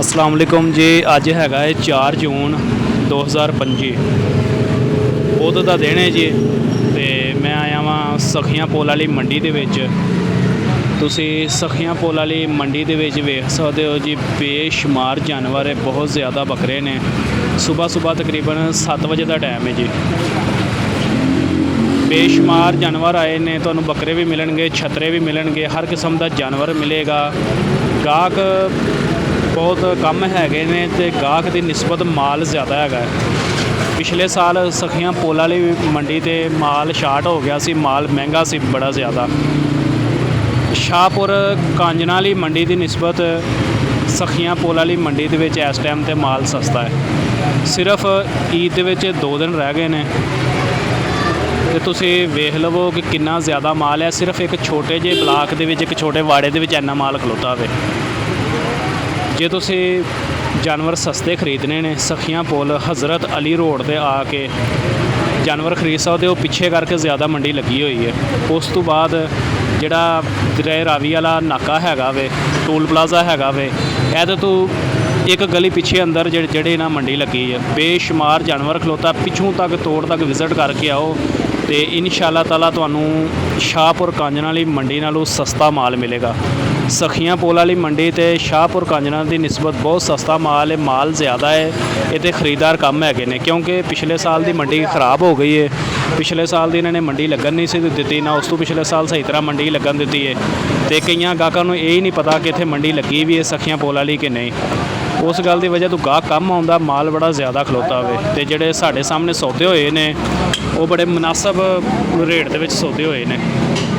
अस्सलाम वालेकुम जी। अज हैगा 4 जून 2025 बुध का दिन है जी। तो मैं आया वहाँ सखियां पुल वाली मंडी के विच। तुसी सखियां पुल वाली मंडी के विच वेख सकते हो जी, बेशुमार जानवर है, बहुत ज़्यादा बकरे ने। सुबह सुबह तकरीबन 7 बजे का टाइम है जी। बेशुमार जानवर आए ने, तुहानूं बकरे भी मिलणगे, छतरे भी मिलणगे, हर किस्म का जानवर मिलेगा। गाहक बहुत कम हैगे ने ते गाहक की निस्बत माल ज़्यादा हैगा। पिछले साल सखियां पुल वाली मंडी ते माल शार्ट हो गया सी, माल महंगा सी बड़ा ज़्यादा। शाहपुर कांजना वाली मंडी की निस्बत सखियां पुल वाली मंडी दे विच इस टाइम ते माल सस्ता है। सिर्फ ईद दे विच 2 दिन रह गए ने ते तुसी वेख लवो कि कितना ज़्यादा माल है। सिर्फ एक छोटे जे ब्लाक दे विच, एक छोटे वाड़े दे विच इन्ना माल खलोता होवे। जे तुसी जानवर सस्ते खरीदने ने, सखियां पुल हज़रत अली रोड ते आके जानवर खरीद सकते हो। पिछे करके ज़्यादा मंडी लगी हुई है। उस तो बाद जिहड़ा दरिया रावी वाला नाका हैगा वे, टोल प्लाजा हैगा वे, इहदे तो एक गली पिछे अंदर जेह्ड़ी ना मंडी लगी है। बेशुमार जानवर खलोता, पिछों तक तोड़ तक विजिट करके आओ तो इंशाअल्लाह ताला तुहानूं शाहपुर कांजना वाली मंडी नालों सस्ता माल मिलेगा। सखियां पुल वाली मंडी ते शाहपुर कांजना की निस्बत बहुत सस्ता माल है, माल ज़्यादा है। ये खरीदार कम है ने, क्योंकि पिछले साल की मंडी खराब हो गई है। पिछले साल की इन्होंने मंडी लगन नहीं सी दी, ना उस तो पिछले साल सही तरह मंडी लगन दी है। तो कई गाहकों को यही नहीं पता कि इत्थे मंडी लगी भी है सखियां पुल वाली कि नहीं। उस गल की वजह तो गाहक कम आउंदा, माल बड़ा ज़्यादा खलोता होवे। ते जिहड़े साडे सामने सौदे होए ने वो बड़े मुनासिब रेट दे विच सौदे होए ने।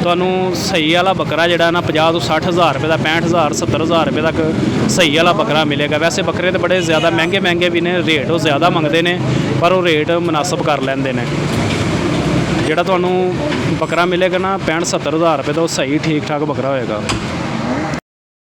तुहानूं सही वाला बकरा जिहड़ा ना 50 तो 60 हज़ार रुपये का, 65,000 70,000 रुपये तक सही वाला बकरा मिलेगा। वैसे बकरे तो बड़े ज़्यादा महंगे भी ने, रेट वो ज़्यादा मंगते हैं, पर वो रेट मुनासिब कर लेंदे ने। जिहड़ा तुहानूं बकरा मिलेगा ना 65-70 हज़ार रुपये का, वो सही ठीक ठाक बकरा होएगा।